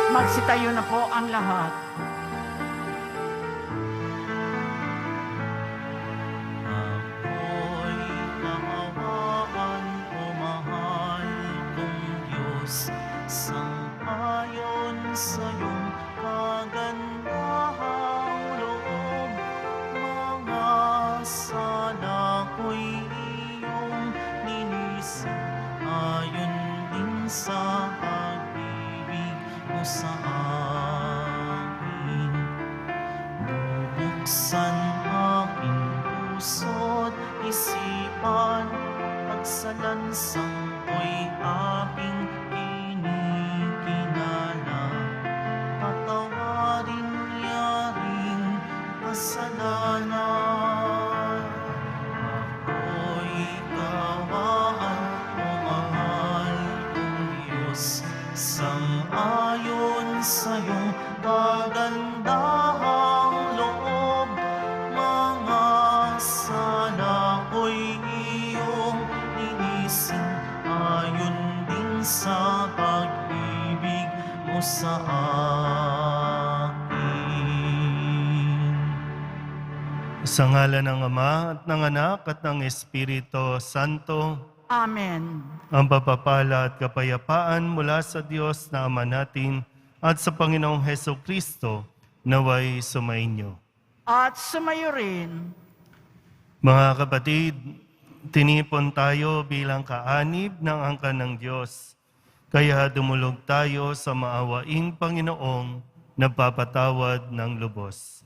Magsitayo na po ang lahat. Ako'y kaawaan o mahal kong Diyos, sang-ayon sa iyong kagandahang loob. Mga sala ko'y iyong linisin, ayon din sa pag-ibig mo sa akin. Bubuksan aking puso't isipan, pagsalansang ko'y aking kinikinala. Patawarin niya rin kasalanan. Ako'y kawaan o mahal kong Diyos, sang-ayon sa iyong kagandahang loob. Mga sala ko'y iyong linisin, ayon din sa pag-ibig mo sa akin. Sa ngalan ng Ama at ng Anak at ng Espiritu Santo, Amen. ang pagpapala at kapayapaan mula sa Diyos na Ama natin at sa Panginoong Heso Kristo naway sumainyo. At sumayo rin. Mga kapatid, tinipon tayo bilang kaanib ng angkan ng Diyos. Kaya dumulog tayo sa maawaing Panginoong nagpapatawad ng lubos.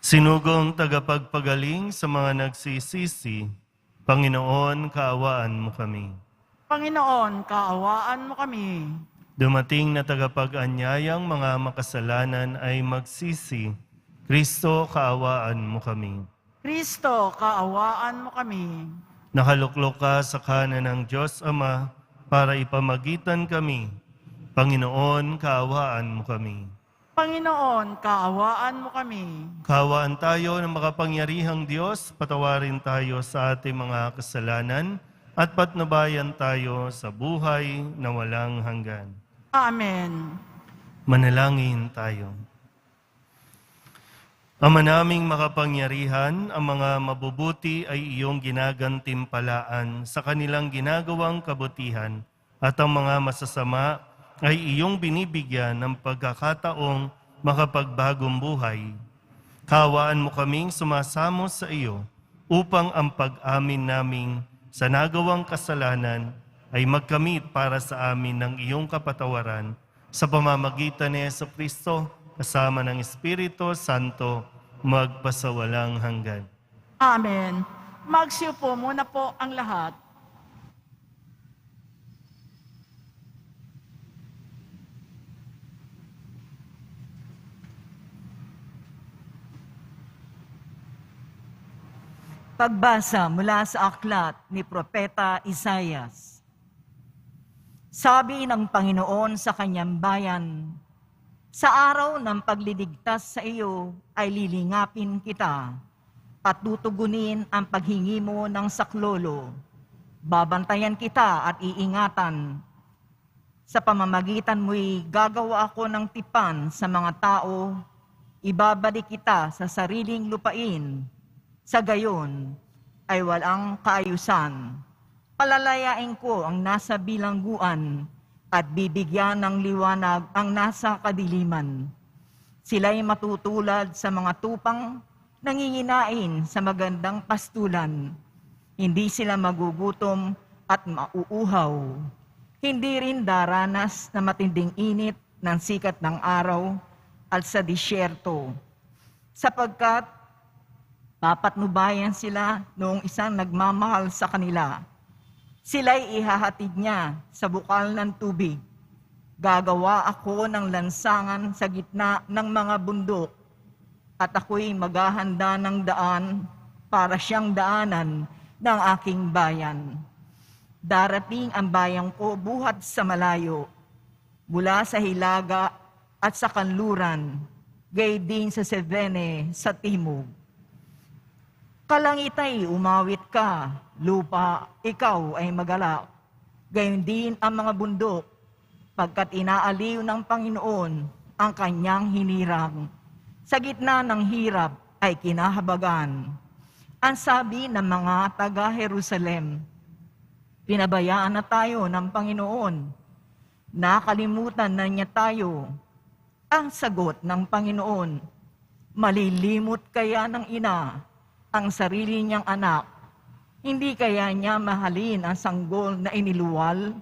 Sinugong tagapagpagaling sa mga nagsisisi, Panginoon, kaawaan mo kami. Panginoon, kaawaan mo kami. Dumating na tagapag-anyayang mga makasalanan ay magsisi, Kristo, kaawaan mo kami. Kristo, kaawaan mo kami. Nakaluklok ka sa kanan ng Diyos Ama para ipamagitan kami. Panginoon, kaawaan mo kami. Panginoon, kaawaan mo kami. Kaawaan tayo ng makapangyarihang Diyos, patawarin tayo sa ating mga kasalanan at patnubayan tayo sa buhay na walang hanggan. Amen. Manalangin tayo. Ama naming makapangyarihan, ang mga mabubuti ay iyong ginagantimpalaan sa kanilang ginagawang kabutihan at ang mga masasama ay iyong binibigyan ng pagkakataong makapagbagong buhay. Kaawaan mo kaming sumasamo sa iyo upang ang pag-amin naming sa nagawang kasalanan ay magkamit para sa amin ng iyong kapatawaran sa pamamagitan ni Jesucristo kasama ng Espiritu Santo magpasawalang hanggan. Amen. Magsiupo muna po ang lahat. Pagbasa mula sa aklat ni Propeta Isaias. Sabi ng Panginoon sa kanyang bayan, sa araw ng pagliligtas sa iyo ay lilingapin kita, patutugunin ang paghingi mo ng saklolo. Babantayan kita at iingatan. Sa pamamagitan mo'y gagawa ako ng tipan sa mga tao, ibabalik kita sa sariling lupain. Sa gayon ay walang kaayusan. Palalayain ko ang nasa bilangguan at bibigyan ng liwanag ang nasa kadiliman. Sila'y matutulad sa mga tupang nanginginain sa magandang pastulan. Hindi sila magugutom at mauuhaw. Hindi rin daranas na matinding init ng sikat ng araw at sa disyerto. Sapagkat papatnubayan sila noong isang nagmamahal sa kanila. Sila'y ihahatid niya sa bukal ng tubig. Gagawa ako ng lansangan sa gitna ng mga bundok, at ako'y maghahanda ng daan para siyang daanan ng aking bayan. Darating ang bayan ko buhat sa malayo, mula sa hilaga at sa kanluran, gayon din sa Sevene sa timog. Kalangitay umawit ka, lupa, ikaw ay magalak. Gayon din ang mga bundok, pagkat inaaliw ng Panginoon ang kanyang hinirang. Sa gitna ng hirap ay kinahabagan. Ang sabi ng mga taga-Jerusalem, pinabayaan na tayo ng Panginoon. Nakalimutan na niya tayo. Ang sagot ng Panginoon, malilimot kaya ng ina ang sarili niyang anak? Hindi kaya niya mahalin ang sanggol na iniluwal?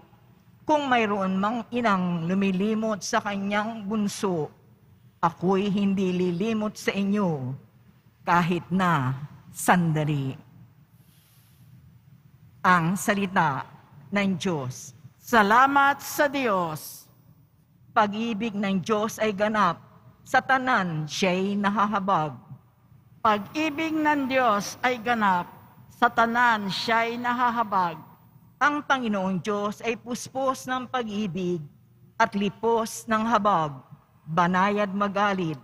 Kung mayroon mang inang lumilimot sa kanyang bunso, ako'y hindi lilimot sa inyo kahit na sandali. Ang salita ng Diyos. Salamat sa Diyos. Pag-ibig ng Diyos ay ganap, sa tanan siya'y nahahabag. Pag-ibig ng Diyos ay ganap, sa tanan siya'y nahahabag. Ang Panginoong Diyos ay puspos ng pag-ibig at lipos ng habag, banayad magalit.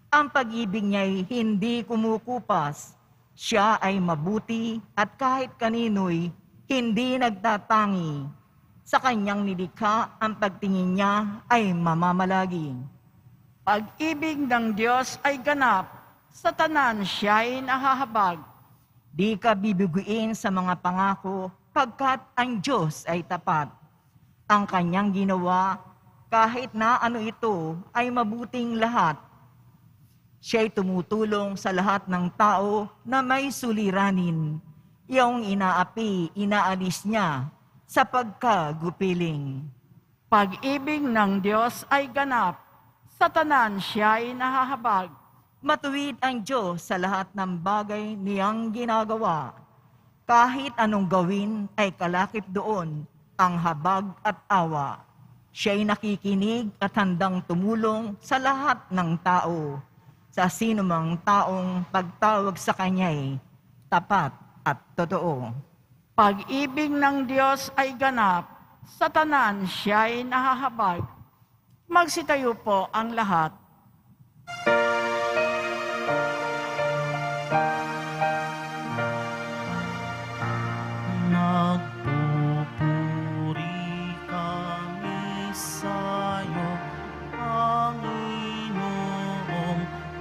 Ang pag-ibig niya'y hindi kumukupas. Siya ay mabuti at kahit kanino'y hindi nagtatangi. Sa kanyang nilikha, ang pagtingin niya ay mamamalagi. Pag-ibig ng Diyos ay ganap, sa tanan siya'y nahahabag. Di ka bibiguin sa mga pangako, pagkat ang Diyos ay tapat. Ang kanyang ginawa, kahit na ano ito, ay mabuting lahat. Siya'y tumutulong sa lahat ng tao na may suliranin. Iyong inaapi, inaalis niya sa pagkagupiling. Pag-ibig ng Diyos ay ganap, sa tanan siya'y nahahabag. Matuwid ang Diyos sa lahat ng bagay niyang ginagawa. Kahit anong gawin ay kalakip doon ang habag at awa. Siya'y nakikinig at handang tumulong sa lahat ng tao. Sa sinumang taong pagtawag sa Kanya'y tapat at totoo. Pag-ibig ng Diyos ay ganap, sa tanan siya'y nahahabag. Magsitayo po ang lahat. Nagpupuri kami sa'yo, Panginoong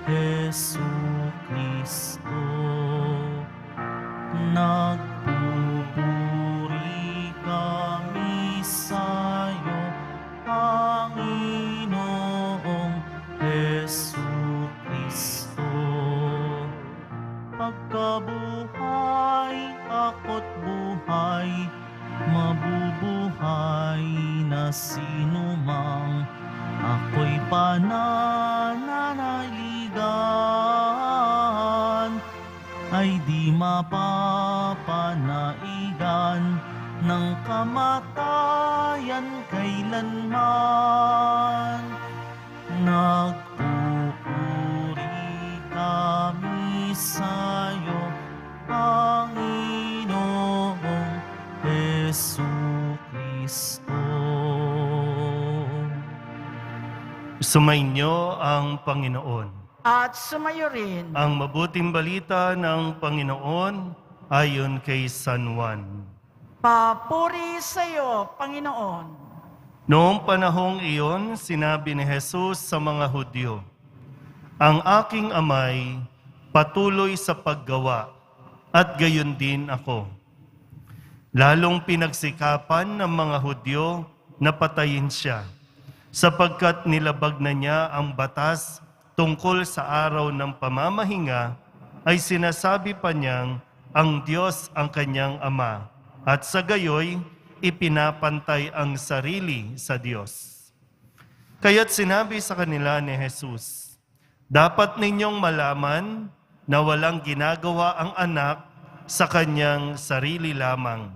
Jesucristo. Nagpupuri kami sa'yo, Panginoong Jesucristo. Pagkabuhay ako't buhay, mabubuhay na sinumang ako'y pananaligan, ay di mapapanaigan ng kamatayan kailanman. Nagpupuri kami sa'yo, Panginoong Jesucristo. Sumainyo ang Panginoon. At sumayo rin. Ang mabuting balita ng Panginoon ayon kay San Juan. Papuri sa iyo, Panginoon. Noong panahong iyon, sinabi ni Jesus sa mga Hudyo, ang aking amay patuloy sa paggawa, at gayon din ako. Lalong pinagsikapan ng mga Hudyo na patayin siya, sapagkat nilabag na niya ang batas tungkol sa araw ng pamamahinga, ay sinasabi pa niyang ang Diyos ang kanyang ama, at sa gayoy, ipinapantay ang sarili sa Diyos. Kaya't sinabi sa kanila ni Jesus, dapat ninyong malaman na walang ginagawa ang anak sa kanyang sarili lamang.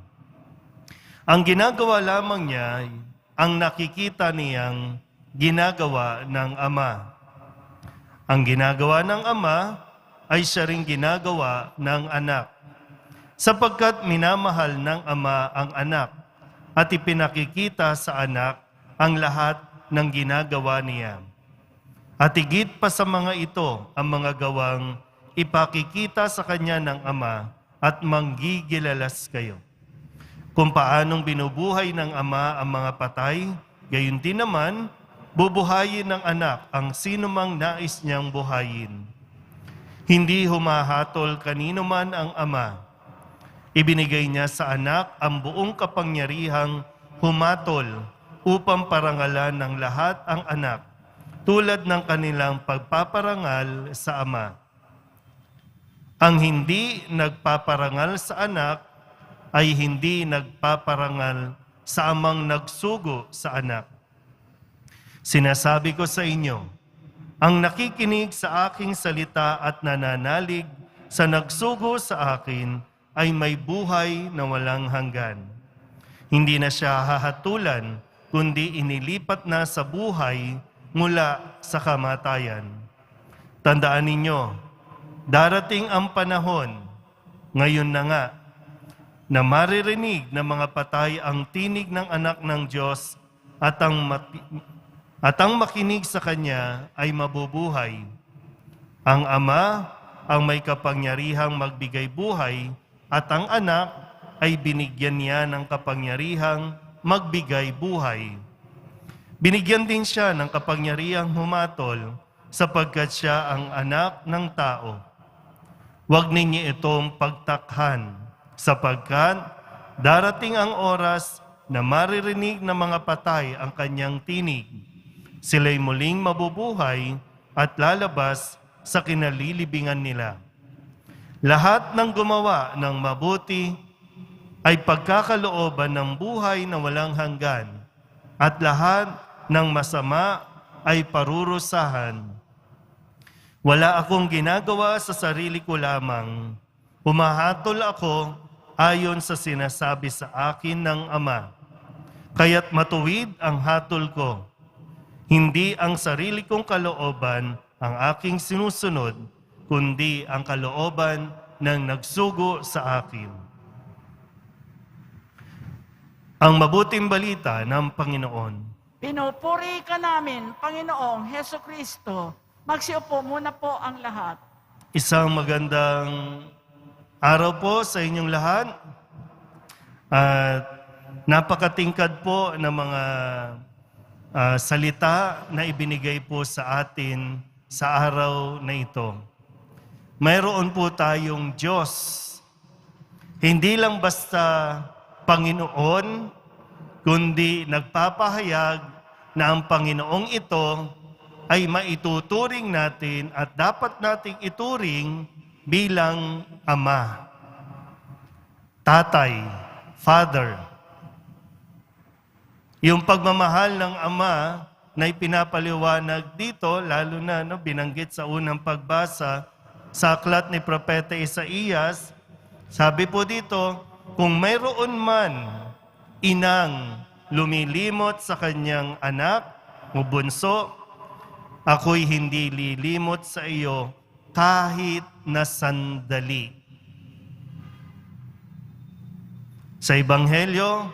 Ang ginagawa lamang niya ay ang nakikita niyang ginagawa ng ama. Ang ginagawa ng ama ay siya ring ginagawa ng anak, sapagkat minamahal ng ama ang anak at ipinakikita sa anak ang lahat ng ginagawa niya. At higit pa sa mga ito ang mga gawang ipakikita sa kanya ng ama at manggigilalas kayo. Kung paanong binubuhay ng ama ang mga patay gayon din naman, bubuhayin ng anak ang sinumang nais niyang buhayin. Hindi humahatol kanino man ang Ama. Ibinigay niya sa anak ang buong kapangyarihang humatol upang parangalan ng lahat ang anak, tulad ng kanilang pagpaparangal sa Ama. Ang hindi nagpaparangal sa anak ay hindi nagpaparangal sa amang nagsugo sa anak. Sinasabi ko sa inyo, ang nakikinig sa aking salita at nananalig sa nagsugo sa akin ay may buhay na walang hanggan. Hindi na siya hahatulan, kundi inilipat na sa buhay mula sa kamatayan. Tandaan ninyo, darating ang panahon, ngayon na nga, na maririnig ng mga patay ang tinig ng anak ng Diyos at ang makinig sa Kanya ay mabubuhay. Ang Ama ang may kapangyarihang magbigay buhay at ang anak ay binigyan niya ng kapangyarihang magbigay buhay. Binigyan din siya ng kapangyarihang humatol sapagkat siya ang anak ng tao. Huwag ninyo itong pagtakhan sapagkat darating ang oras na maririnig ng mga patay ang kanyang tinig. Sila'y muling mabubuhay at lalabas sa kinalilibingan nila. Lahat ng gumawa ng mabuti ay pagkakalooban ng buhay na walang hanggan, at lahat ng masama ay parurusahan. Wala akong ginagawa sa sarili ko lamang. Humahatol ako ayon sa sinasabi sa akin ng Ama. Kaya't matuwid ang hatol ko. Hindi ang sarili kong kalooban ang aking sinusunod, kundi ang kalooban ng nagsugo sa akin. Ang mabuting balita ng Panginoon. Pinupuri ka namin, Panginoong Heso Kristo. Magsiupo muna po ang lahat. Isang magandang araw po sa inyong lahat. At napakatingkad po ng mga salita na ibinigay po sa atin sa araw na ito. Mayroon po tayong Diyos. Hindi lang basta Panginoon, kundi nagpapahayag na ang Panginoong ito ay maituturing natin at dapat nating ituring bilang Ama, Tatay, Father. Yung pagmamahal ng Ama na ipinapaliwanag dito, lalo na binanggit sa unang pagbasa sa aklat ni Propeta Isaías, sabi po dito, kung mayroon man inang lumilimot sa kanyang anak o bunso, ako'y hindi lilimot sa iyo kahit na sandali. Sa Ebanghelyo,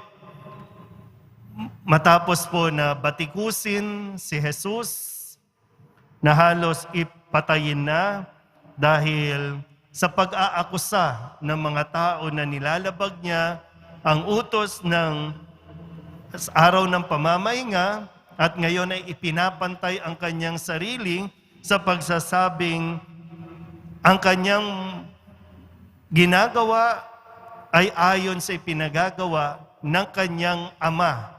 matapos po na batikusin si Jesus, na halos ipatayin na dahil sa pag-aakusa ng mga tao na nilalabag niya ang utos ng araw ng pamamahinga at ngayon ay ipinapantay ang kanyang sarili sa pagsasabing ang kanyang ginagawa ay ayon sa ipinagagawa ng kanyang Ama,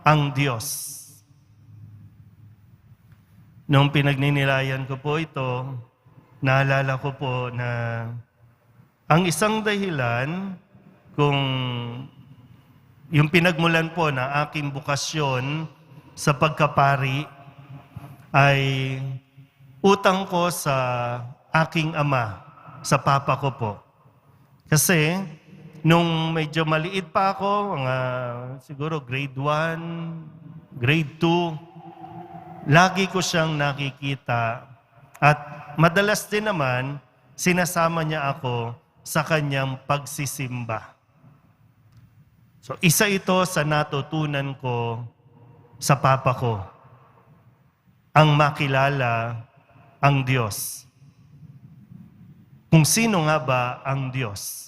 ang Diyos. Nung pinagninilayan ko po ito, naalala ko po na ang isang dahilan kung yung pinagmulan po na aking bukasyon sa pagkapari ay utang ko sa aking ama, sa papa ko po. Kasi nung medyo maliit pa ako, siguro grade 1, grade 2, lagi ko siyang nakikita at madalas din naman sinasama niya ako sa kanyang pagsisimba. So isa ito sa natutunan ko sa papa ko, ang makilala ang Diyos. Kung sino nga ba ang Diyos?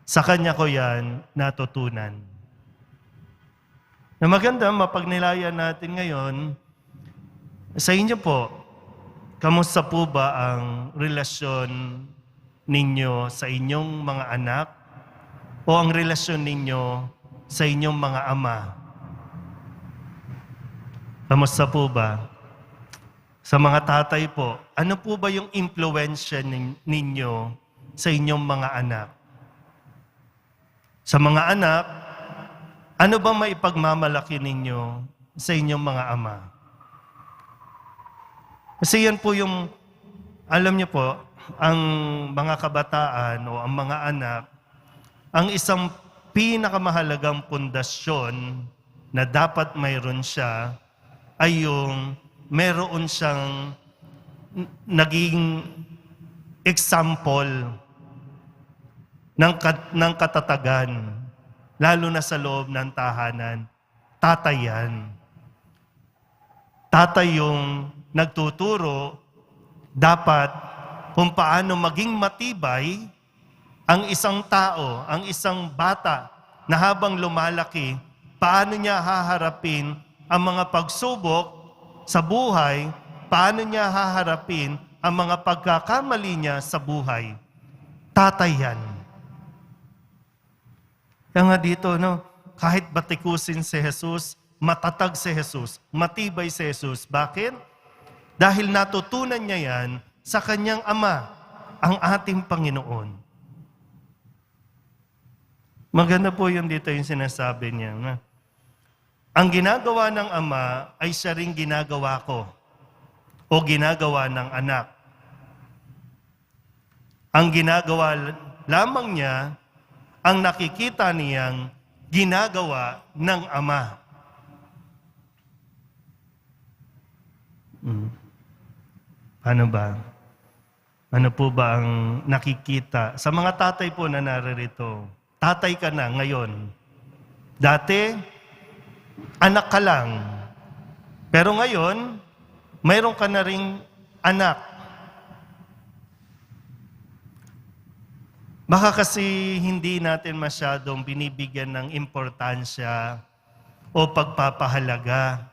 Sa kanya ko yan natutunan. Na maganda, mapagnilayan natin ngayon, sa inyo po, kamusta po ba ang relasyon ninyo sa inyong mga anak o ang relasyon ninyo sa inyong mga ama? Kamusta po ba? Sa mga tatay po, ano po ba yung impluwensya ninyo sa inyong mga anak? Sa mga anak, ano ba maipagmamalaki ninyo sa inyong mga ama? Kasi yan po yung, alam niyo po, ang mga kabataan o ang mga anak, ang isang pinakamahalagang pundasyon na dapat mayroon siya ay yung meron siyang naging example ng katatagan, lalo na sa loob ng tahanan. Tatay yan. Tatay yung nagtuturo dapat kung paano maging matibay ang isang tao, ang isang bata na habang lumalaki, paano niya haharapin ang mga pagsubok sa buhay, paano niya haharapin ang mga pagkakamali niya sa buhay. Tatay yan. Kaya nga dito, kahit batikusin si Jesus, matatag si Jesus, matibay si Jesus. Bakit? Dahil natutunan niya yan sa kanyang Ama, ang ating Panginoon. Maganda po yun dito yung sinasabi niya. Ang ginagawa ng Ama ay siya ring ginagawa ko o ginagawa ng anak. Ang ginagawa lamang niya, ang nakikita niyang ginagawa ng Ama. Ano ba? Ano po ba ang nakikita? Sa mga tatay po na naririto, tatay ka na ngayon. Dati, anak ka lang. Pero ngayon, mayroon ka na ring anak. Baka kasi hindi natin masyadong binibigyan ng importansya o pagpapahalaga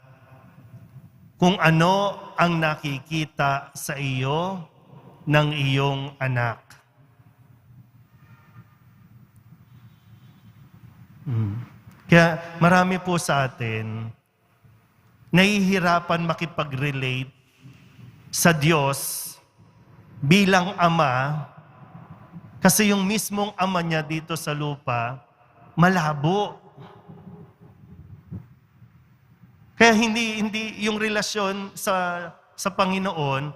kung ano ang nakikita sa iyo ng iyong anak. Kaya marami po sa atin nahihirapan makipag-relate sa Diyos bilang Ama kasi yung mismong Ama niya dito sa lupa malabo. Kaya hindi yung relasyon sa Panginoon,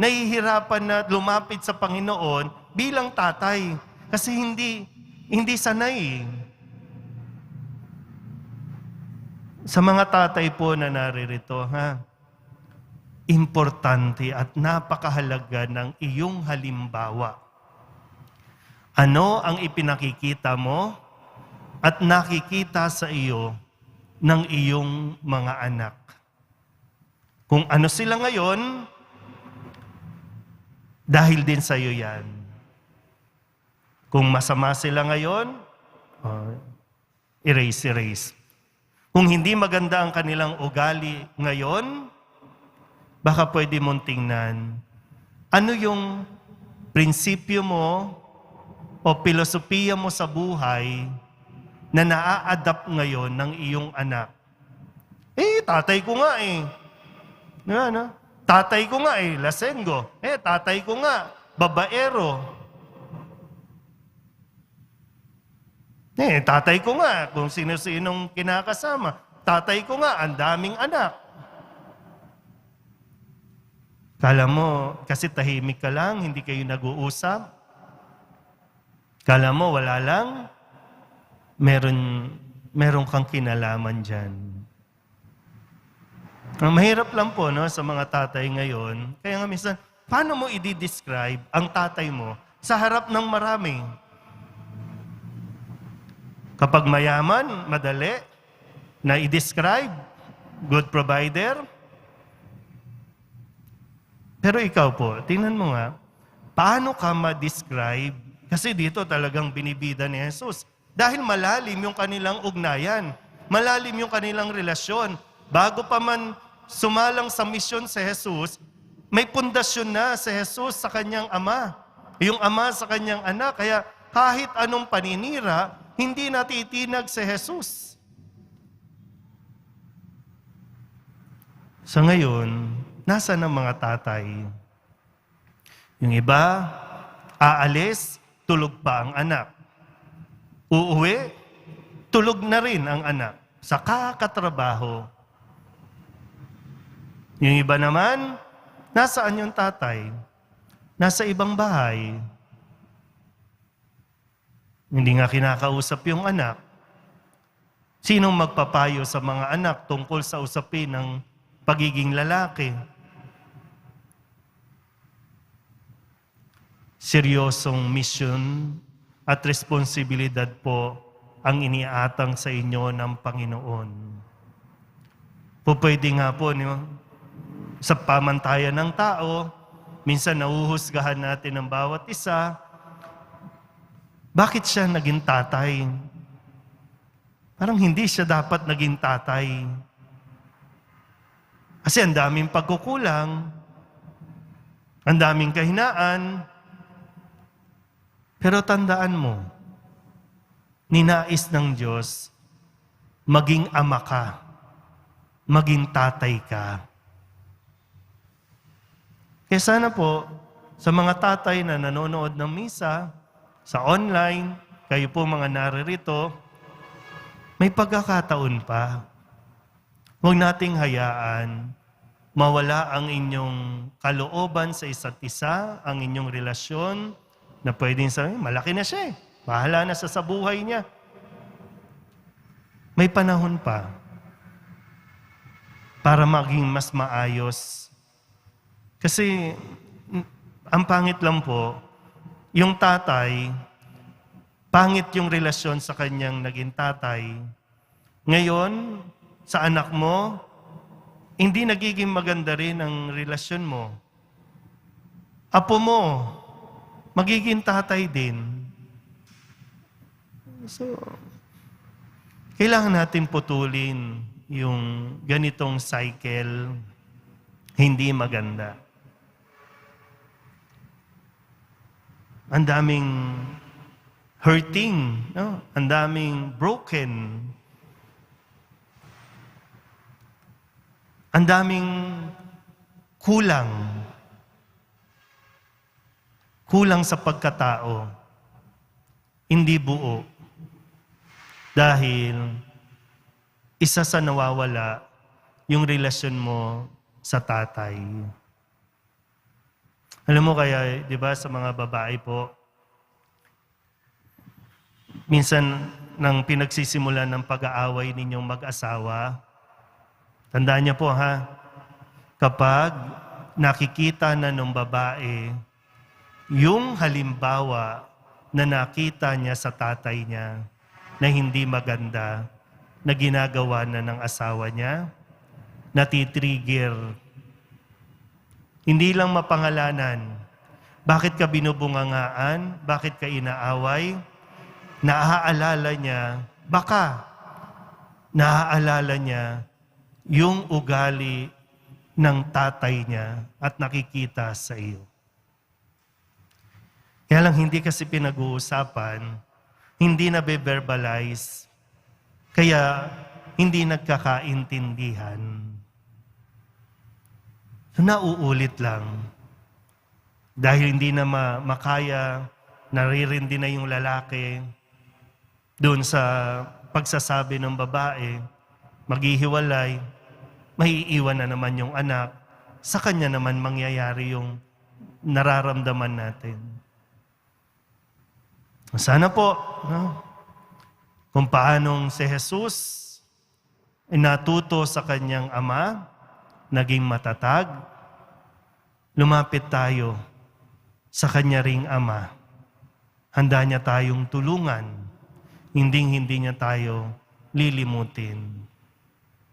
nahihirapan na lumapit sa Panginoon bilang tatay kasi hindi sanay. Sa mga tatay po na naririto, importante at napakahalaga ng iyong halimbawa. Ano ang ipinakikita mo at nakikita sa iyo ng iyong mga anak? Kung ano sila ngayon, dahil din sa iyo yan. Kung masama sila ngayon, erase. Kung hindi maganda ang kanilang ugali ngayon, baka pwede mong tingnan, ano yung prinsipyo mo o filosofiya mo sa buhay na naa-adapt ngayon ng iyong anak? Tatay ko nga Tatay ko nga lasenggo. Tatay ko nga, babaero. Tatay ko nga, kung sino-sinong kinakasama. Tatay ko nga, ang daming anak. Kala mo, kasi tahimik ka lang, hindi kayo nag-uusap. Kala mo, wala lang. Meron kang kinalaman dyan. Mahirap lang po sa mga tatay ngayon. Kaya nga minsan, paano mo i-describe ang tatay mo sa harap ng marami? Kapag mayaman, madali na i-describe, good provider. Pero ikaw po, tingnan mo nga, paano ka ma-describe? Kasi dito talagang binibida ni Jesus. Dahil malalim yung kanilang ugnayan. malalim yung kanilang relasyon. Bago pa man sumalang sa misyon si Jesus, may pundasyon na si Jesus sa kanyang ama. Yung ama sa kanyang anak. Kaya kahit anong paninira, hindi natitinag si Jesus. Sa ngayon, nasaan ang mga tatay? Yung iba, aalis, tulog pa ang anak. Uuwi, tulog na rin ang anak sa kakatrabaho. Yung iba naman, nasaan yung tatay? Nasa ibang bahay. Hindi nga kinakausap yung anak. Sinong magpapayo sa mga anak tungkol sa usapin ng pagiging lalaki? Seryosong misyon at responsibilidad po ang iniatang sa inyo ng Panginoon. Pwede nga po, sa pamantayan ng tao, minsan nauhusgahan natin ang bawat isa. Bakit siya naging tatay? Parang hindi siya dapat naging tatay. Kasi ang daming pagkukulang, ang daming kahinaan. Pero tandaan mo, ninais ng Diyos, maging ama ka, maging tatay ka. Kaya sana po, sa mga tatay na nanonood ng misa, sa online, kayo po mga naririto, may pagkakataon pa. Huwag nating hayaan mawala ang inyong kalooban sa isa't isa, ang inyong relasyon, na pwedeng sabihin, malaki na siya eh. Bahala na sa buhay niya. May panahon pa para maging mas maayos. Kasi ang pangit lang po, yung tatay, pangit yung relasyon sa kanyang naging tatay. Ngayon, sa anak mo, hindi nagiging maganda rin ang relasyon mo. Apo mo, magiging tatay din. So, kailangan natin putulin yung ganitong cycle. Hindi maganda. Ang daming hurting, no? Ang daming broken. Ang daming kulang. Kulang sa pagkatao. Hindi buo. Dahil isa sa nawawala yung relasyon mo sa tatay. Alam mo kaya, di ba, sa mga babae po, minsan nang pinagsisimulan ng pag-aaway ninyong mag-asawa, tandaan niyo po ha, kapag nakikita na ng babae yung halimbawa na nakita niya sa tatay niya na hindi maganda, na ginagawa na ng asawa niya, natitrigger. Hindi lang mapangalanan. Bakit ka binubungangaan? Bakit ka inaaway? Naaalala niya, baka naaalala niya yung ugali ng tatay niya at nakikita sa iyo. Kaya lang hindi kasi pinag-uusapan, hindi na be-verbalize, kaya hindi nagkakaintindihan. So, nauulit lang. Dahil hindi na makaya, naririndi na yung lalaki doon sa pagsasabi ng babae, maghihiwalay, maiiwan na naman yung anak, sa kanya naman mangyayari yung nararamdaman natin. Sana po, no? Kung paanong si Jesus ay natuto sa kanyang ama, naging matatag, lumapit tayo sa kanya ring ama. Handa niya tayong tulungan, hindi niya tayo lilimutin.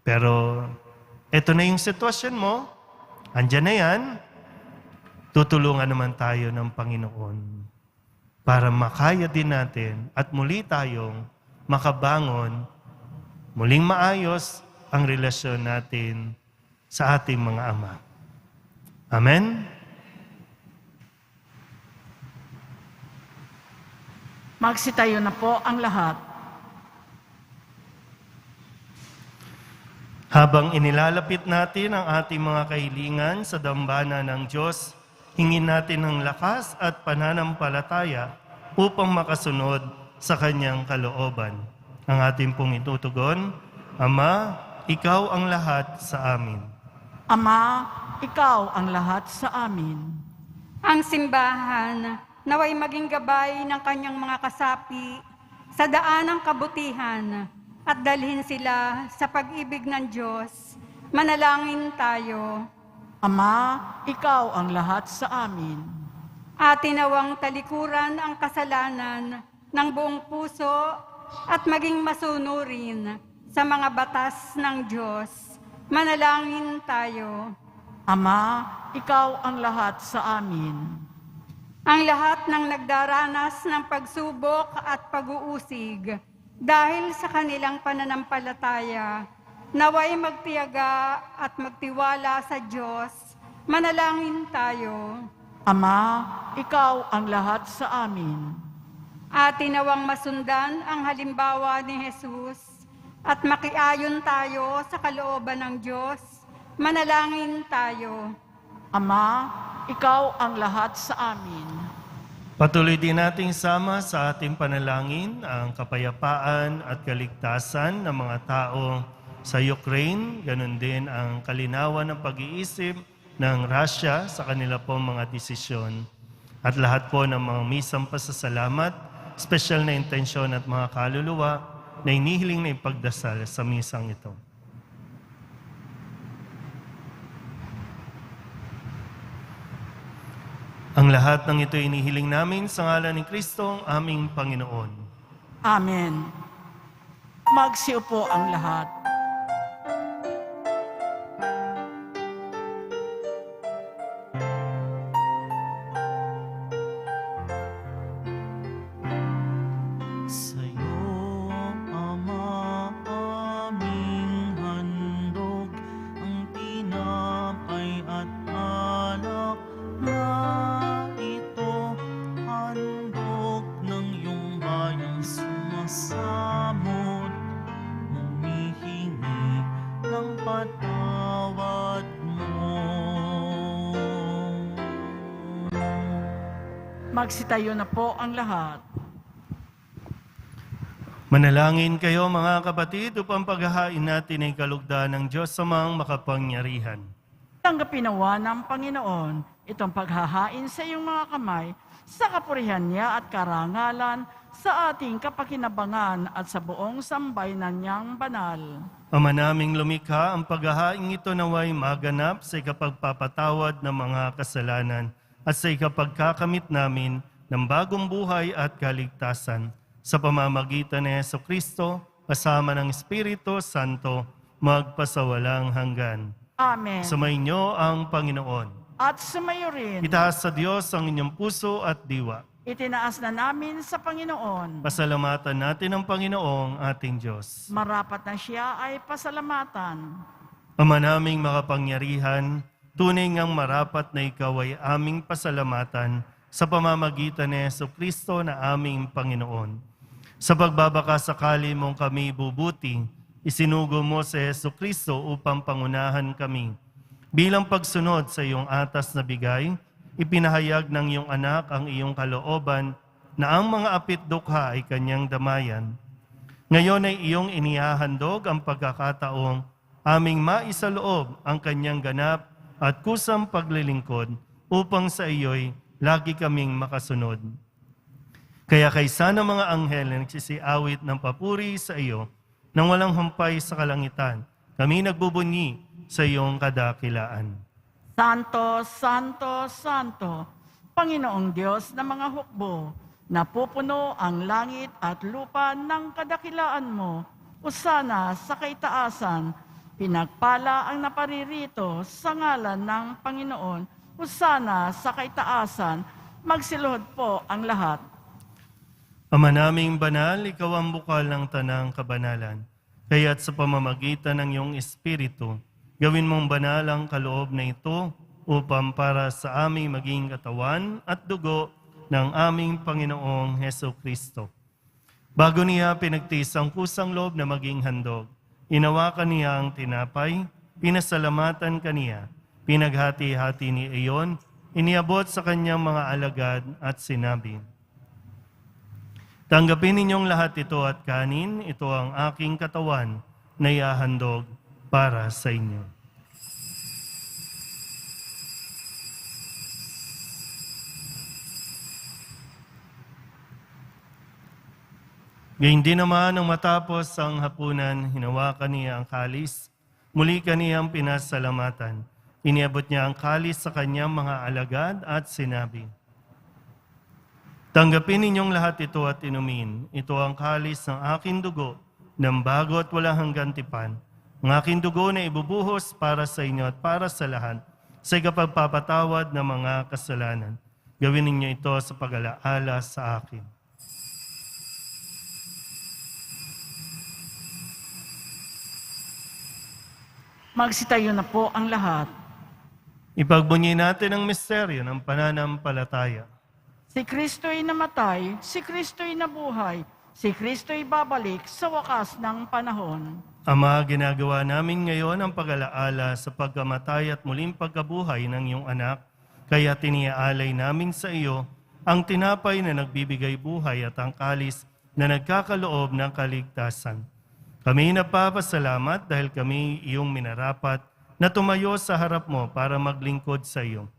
Pero eto na yung sitwasyon mo, andyan na yan, tutulungan naman tayo ng Panginoon para makaya din natin at muli tayong makabangon muling maayos ang relasyon natin sa ating mga ama. Amen? Magsitayo na po ang lahat. Habang inilalapit natin ang ating mga kahilingan sa dambana ng Diyos, hingin natin ng lakas at pananampalataya upang makasunod sa Kanyang kalooban. Ang ating pong itutugon, Ama, Ikaw ang lahat sa amin. Ama, Ikaw ang lahat sa amin. Ang simbahan naway maging gabay ng kanyang mga kasapi sa daan ng kabutihan at dalhin sila sa pag-ibig ng Diyos. Manalangin tayo. Ama, Ikaw ang lahat sa amin. Atin nawang talikuran ang kasalanan ng buong puso at maging masunurin sa mga batas ng Diyos. Manalangin tayo. Ama, Ikaw ang lahat sa amin. Ang lahat ng nagdaranas ng pagsubok at pag-uusig dahil sa kanilang pananampalataya, naway magtiyaga at magtiwala sa Diyos. Manalangin tayo. Ama, Ikaw ang lahat sa amin. Atin nawang masundan ang halimbawa ni Jesus at makiayon tayo sa kalooban ng Diyos. Manalangin tayo. Ama, Ikaw ang lahat sa amin. Patuloy din nating sama sa ating panalangin ang kapayapaan at kaligtasan ng mga tao sa Ukraine, ganun din ang kalinawan ng pag-iisip ng Russia sa kanila pong mga desisyon. At lahat po ng mga misang pasasalamat, special na intensyon at mga kaluluwa na inihiling na ipagdasal sa misang ito. Ang lahat ng ito inihiling namin sa ngalan ni Kristo, ang aming Panginoon. Amen. Magsiupo ang lahat. Sa'yo, Ama, aming handog ang tinapay at alak na ito, handog ng iyong bayang sumasamot, humihingi ng patawad mo. Magsitayo na po ang lahat. Manalangin kayo mga kapatid upang paghahain natin ay kalugdan ng Diyos sa mga makapangyarihan. Tanggapin nawa ng Panginoon itong paghahain sa iyong mga kamay sa kapurihan niya at karangalan sa ating kapakinabangan at sa buong sambayanan niyang banal. Ama naming lumikha, ang paghahain ito naway maganap sa ikapagpapatawad ng mga kasalanan at sa ikapagkakamit namin ng bagong buhay at kaligtasan sa pamamagitan ni Jesucristo kasama ng Espiritu Santo magpasawalang hanggan. Amen. Sumainyo ang Panginoon. At sumayo rin, Itaas sa Diyos ang inyong puso at diwa. itinaas na namin sa Panginoon. Pasalamatan natin ang Panginoong ating Diyos. Marapat na siya ay pasalamatan. Ama naming makapangyarihan, tunay ngang marapat na ikaw ay aming pasalamatan sa pamamagitan ni Jesucristo na aming Panginoon. Sa pagbabakasakali mong kami bubuti, isinugo mo si Jesucristo upang pangunahan kami. Bilang pagsunod sa iyong atas na bigay, ipinahayag ng iyong anak ang iyong kalooban na ang mga apit-dukha ay kanyang damayan. Ngayon ay iyong inihahandog ang pagkakataong aming maisaloob ang kanyang ganap at kusang paglilingkod upang sa iyo'y lagi kaming makasunod. Kaya kaysa ng mga anghel na nagsisiawit ng papuri sa iyo nang walang humpay sa kalangitan, kami nagbubunyi sa iyong kadakilaan. Santo, Santo, Santo, Panginoong Diyos ng mga hukbo, napupuno ang langit at lupa ng kadakilaan mo. Usana sa kaitaasan, pinagpala ang naparirito sa ngalan ng Panginoon. Usana sa kaitaasan, magsiluhod po ang lahat. Ama naming banal, ikaw ang bukal ng tanang kabanalan. Kaya't sa pamamagitan ng iyong Espiritu, gawin mong banal ang kaloob na ito upang para sa aming maging katawan at dugo ng aming Panginoong Heso Kristo. Bago niya pinagtiis ang kusang loob na maging handog, inawakan niya ang tinapay, pinasalamatan kaniya, pinaghati-hati ni iyon, iniabot sa kanyang mga alagad at sinabi, "Tanggapin ninyong lahat ito at kanin, ito ang aking katawan na iahandog para sa inyo." Gayun din naman nang matapos ang hapunan, hinawakan niya ang kalis, muli kaniyang pinasalamatan. Iniabot niya ang kalis sa kanyang mga alagad at sinabi, "Tanggapin ninyong lahat ito at inumin. Ito ang kalis ng aking dugo, ng bago at walang hanggang tipan. Ang aking dugo na ibubuhos para sa inyo at para sa lahat, sa ikapagpapatawad ng mga kasalanan. Gawin ninyo ito sa pag-alaala sa akin." Magsitayo na po ang lahat. Ipagbunyi natin ang misteryo ng pananampalataya. Si Kristo'y namatay, si Kristo'y nabuhay, si Kristo'y babalik sa wakas ng panahon. Ama, ginagawa namin ngayon ang pag-alaala sa pagkamatay at muling pagkabuhay ng iyong anak, kaya tiniaalay namin sa iyo ang tinapay na nagbibigay buhay at ang kalis na nagkakaloob ng kaligtasan. Kami napapasalamat dahil kami iyong minarapat na tumayo sa harap mo para maglingkod sa iyo.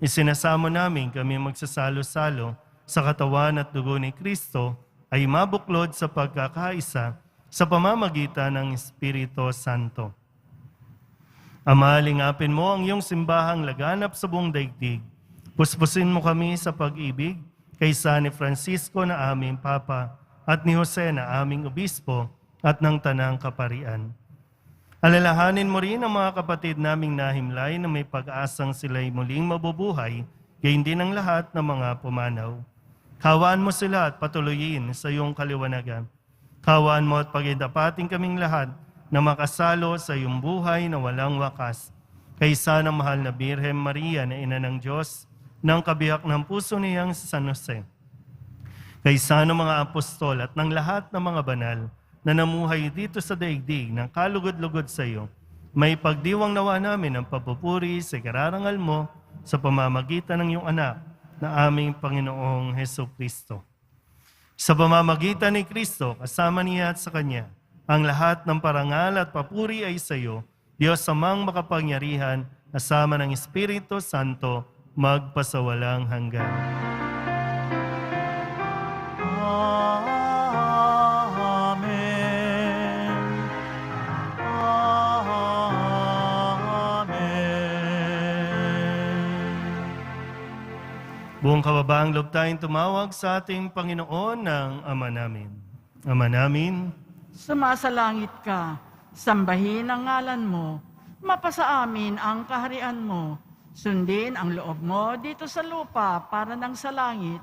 Isinasamo namin kami magsasalo-salo sa katawan at dugo ni Kristo ay mabuklod sa pagkakaisa sa pamamagitan ng Espiritu Santo. Ama, lingapin mo ang iyong simbahang laganap sa buong daigdig. Puspusin mo kami sa pag-ibig kaysa ni Francisco na aming Papa at ni Jose na aming Obispo at ng Tanang Kaparian. Alalahanin mo rin ang mga kapatid naming nahimlay na may pag-asang sila'y muling mabubuhay, gayon din ang lahat ng mga pumanaw. Kawaan mo sila at patuloyin sa iyong kaliwanagan. Kawaan mo at pagindapating kaming lahat na makasalo sa iyong buhay na walang wakas. Kaysa ng mahal na Birhen Maria na Ina ng Diyos, ng kabiyak ng puso niyang si San Jose. Kaysa ng mga apostol at ng lahat ng mga banal na namuhay dito sa daigdig ng kalugod-lugod sa iyo, may pagdiwang nawa namin ang papupuri sa kararangal mo sa pamamagitan ng iyong anak na aming Panginoong Heso Kristo. Sa pamamagitan ni Kristo, kasama niya at sa Kanya, ang lahat ng parangal at papuri ay sa iyo, Diyos amang makapangyarihan, kasama ng Espiritu Santo, magpasawalang hanggan. Buong kababaang loob tayong tumawag sa ating Panginoon ng Ama namin. Ama namin, Sumasalangit ka, sambahin ang ngalan mo, mapasa amin ang kaharian mo, sundin ang loob mo dito sa lupa para nang sa langit.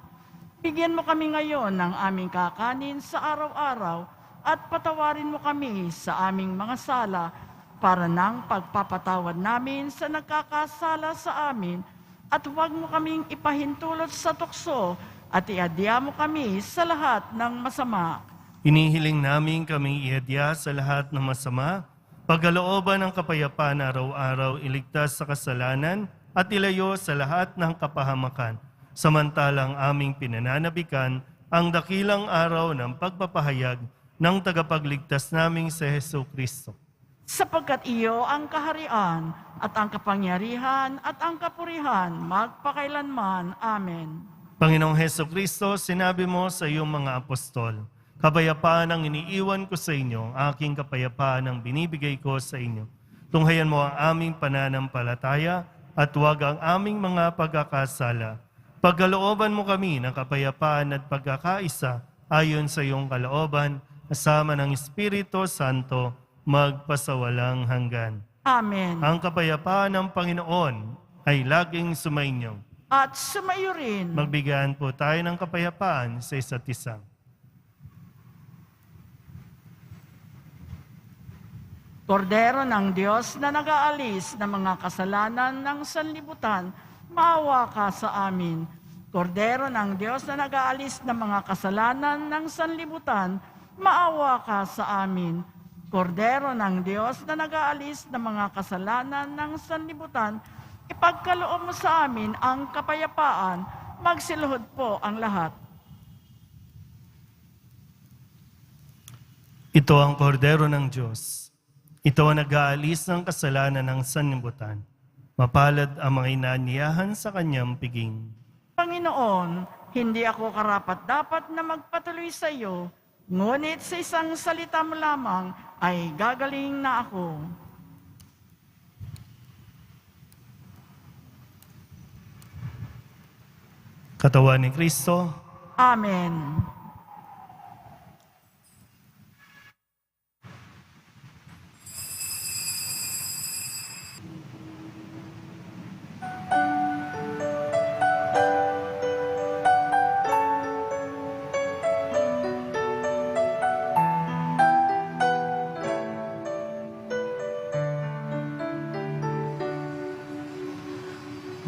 Bigyan mo kami ngayon ng aming kakanin sa araw-araw at patawarin mo kami sa aming mga sala para nang pagpapatawad namin sa nagkakasala sa amin, at huwag mo kaming ipahintulot sa tukso at iadya mo kami sa lahat ng masama. inihiling namin kami iadya sa lahat ng masama, pagkalooban ng kapayapaan araw-araw, iligtas sa kasalanan at ilayo sa lahat ng kapahamakan, samantalang aming pinananabikan ang dakilang araw ng pagpapahayag ng tagapagligtas naming si Heso Kristo. Sapagkat iyo ang kaharian at ang kapangyarihan at ang kapurihan magpakailanman. Amen. Panginoong Heso Kristo, sinabi mo sa iyong mga apostol, "Kapayapaan ang iniiwan ko sa inyo, aking kapayapaan ang binibigay ko sa inyo. Tunghayan mo ang aming pananampalataya at huwag ang aming mga pagkakasala. Pagkalooban mo kami ng kapayapaan at pagkakaisa ayon sa iyong kalooban, kasama ng Espiritu Santo, magpasawalang hanggan." Amen. Ang kapayapaan ng Panginoon ay laging sumainyo. At sumayo rin. Magbigayan po tayo ng kapayapaan sa isa't isa. Kordero ng Diyos na nag-aalis ng mga kasalanan ng sanlibutan, maawa ka sa amin. Kordero ng Diyos na nag-aalis ng mga kasalanan ng sanlibutan, maawa ka sa amin. Kordero ng Diyos na nag-aalis ng mga kasalanan ng sanlibutan, ipagkaloob mo sa amin ang kapayapaan. Magsiluhod po ang lahat. Ito ang kordero ng Diyos. Ito ang nag-aalis ng kasalanan ng sanlibutan. Mapalad ang mga inaniyahan sa kanyang piging. Panginoon, hindi ako karapat-dapat na magpatuloy sa iyo, ngunit sa isang salita mo lamang ay gagaling na ako. Katawan ni Kristo, Amen.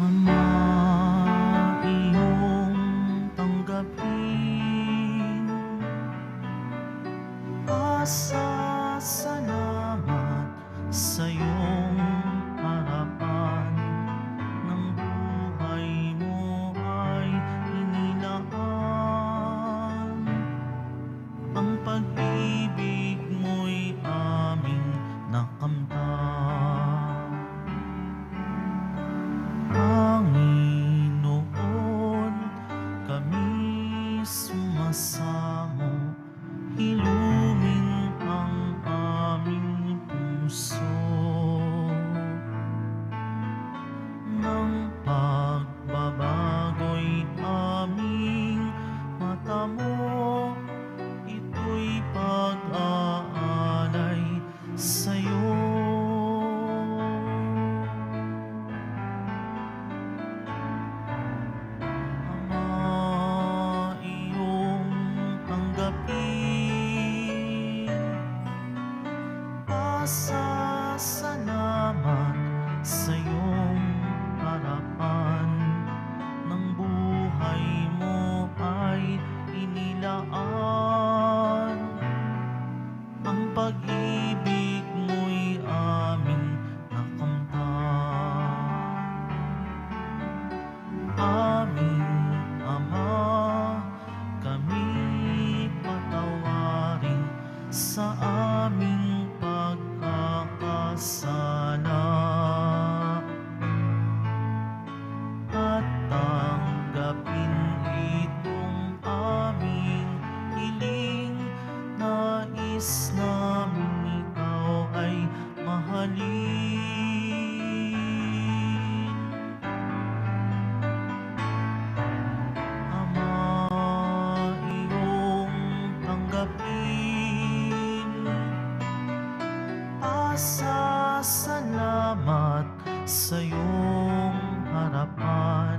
Ama, iyong tanggapin. Pasasalamat sa iyong harapan. Ng buhay mo ay inilaan. Ang pag-ibig mo'y aming nakamtan. Panginoon, kami sumasamo, ilumin ang aming puso ng pagbabago'y aming matamo, ito'y pag-aalay sa'yo. Ama, iyong tanggapin. Pasasalamat sa iyong harapan. Ng buhay mo ay inilaan. Ang pag-ibig mo'y aming nakamtan. Aming Ama, kami patawarin sa aming pagkakasala. At tanggapin itong aming hiling, nais namin ikaw ay mahalin. Ama, iyong tanggapin. Pasasalamat sa iyong harapan.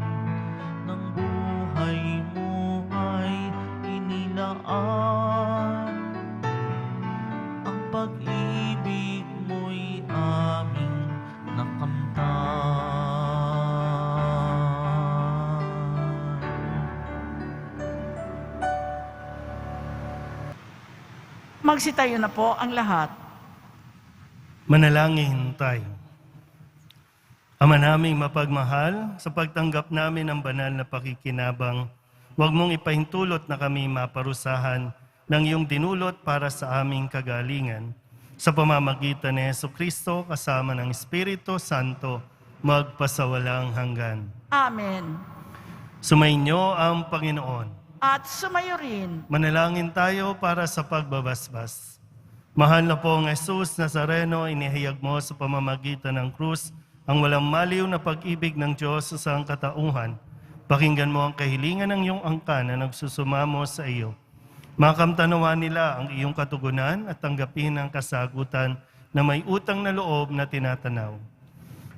Ng buhay mo ay inilaan. Ang pag-ibig mo'y aming nakamtan. Magsitayo na po ang lahat. manalangin tayo. Ama naming mapagmahal, sa pagtanggap namin ng banal na pakikinabang, huwag mong ipahintulot na kami maparusahan ng iyong dinulot para sa aming kagalingan. Sa pamamagitan ni Jesucristo kasama ng Espiritu Santo, magpasawalang hanggan. Amen. Sumainyo ang Panginoon. At sumayo rin. Manalangin tayo para sa pagbabasbas. Mahal na pong Jesus Nazareno, inihayag mo sa pamamagitan ng krus ang walang maliw na pag-ibig ng Diyos sa sangkatauhan. Pakinggan mo ang kahilingan ng iyong angkan na nagsusumamo sa iyo. Makamtanawa nila ang iyong katugunan at tanggapin ang kasagutan na may utang na loob na tinatanaw.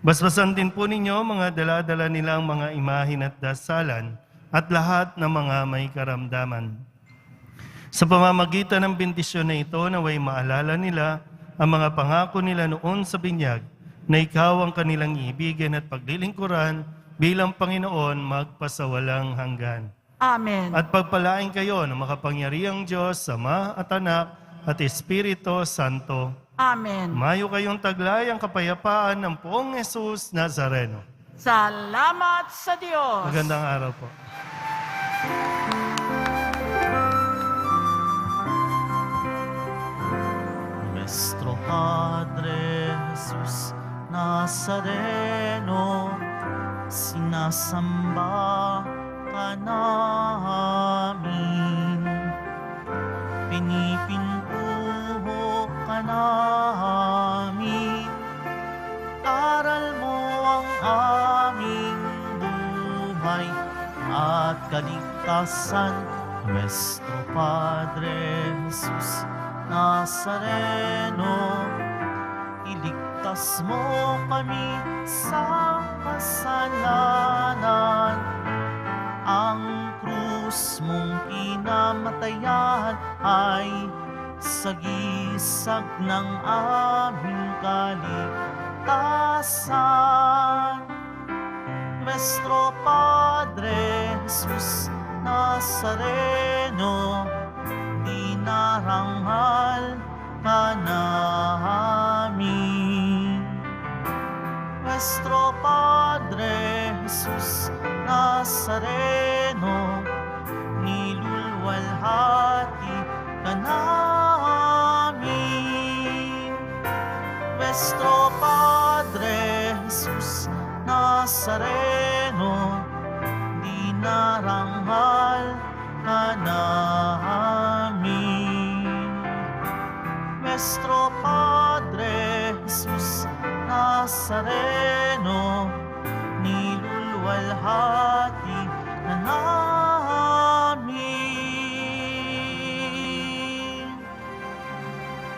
Basbasan din po ninyo mga dala-dala nilang mga imahin at dasalan at lahat ng mga may karamdaman. Sa pamamagitan ng bendisyon na ito, naway maalala nila ang mga pangako nila noon sa binyag, na ikaw ang kanilang iibigin at paglilingkuran bilang Panginoon magpasawalang hanggan. Amen. At pagpalain kayo ng makapangyarihang Diyos, Ama at Anak at Espiritu Santo. Amen. Mayo kayong taglay ang kapayapaan ng Poong Jesus Nazareno. Salamat sa Diyos. Magandang araw po. Nuestro Padre Jesus Nazareno, sinasamba ka namin. Pinipintuho ka namin. Aral mo ang aming buhay at kaligtasan. Nuestro Padre Jesus Nazareno, iligtas mo kami sa kasalanan. Ang krus mong kinamatayan ay sagisag ng aming kaligtasan. Nuestro Padre Jesus Nazareno, dinarangal ka namin. Nuestro Padre Jesus Nazareno, nilulwalhati ka namin. Nuestro Padre Jesus Nazareno, dinarangal ka namin. Nuestro Padre Jesus Nazareno,